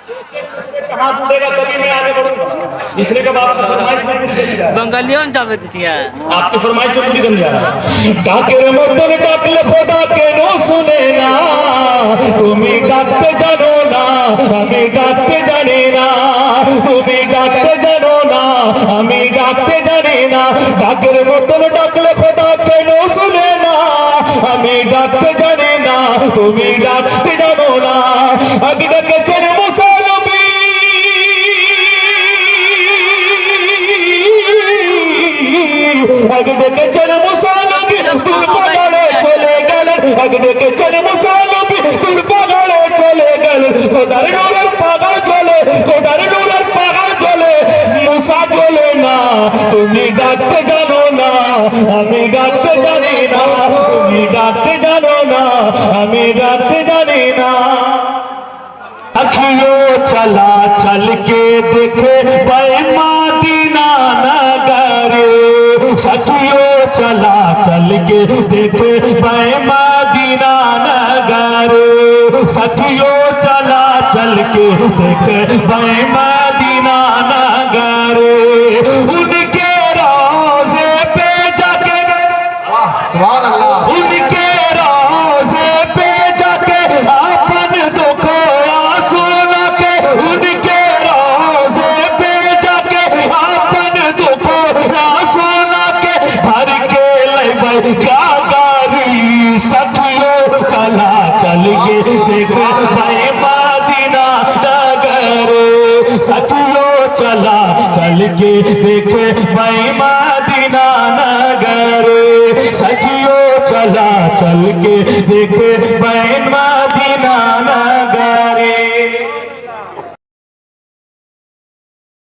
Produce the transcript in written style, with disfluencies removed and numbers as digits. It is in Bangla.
हाथ उठेगा तभी मैं आगे बढ़ूंगा। इसने कब आपकी फरमाइश में कुछ कर दिया? बंगालियों जावे तिसिया आपकी फरमाइश में पूरी कर दिया। ডাকের মতন ডাকলে খোদা কেন শুনে না? তুমি ডাকতে জানো না, আমি ডাকতে জানি না। তুমি ডাকতে জানো না, আমি ডাকতে জানি না। ডাকের মতন ডাকলে খোদা কেন শুনে না? আমি ডাকতে জানি না, তুমি ডাকতে জানো না। আগে ডেকেছেন মুসা নবী, আগে ডেকেছেন মুসা নবী, তোর পাগাড়ে চলে গেলেন। আগে ডেকেছেন মুসা নবী, তোর পাগাড়ে চলে গেলেন। খোদার নূরের পাগাড় জ্বলে, খোদার নূরের পাগাড় জ্বলে, মুসা জ্বলে না। তুমি ডাকতে জানো না, আমি ডাকতে জানি না। তুমি ডাকতে জানো না, আমি ডাকতে জানি না। अखियों चला चल के देखे मदीना नगर, सखियों चला चल के देखे मदीना नगर, सखियों चला चल के देखे मदीना नगर। उनके रोज़े पे जाके, उनके रोज़े पे जाके अपन दुख सखियों चला चल के देखे मदीना नगर, सखियों चला चल के देखे मदीना नगर, सखियों चला चल के देखे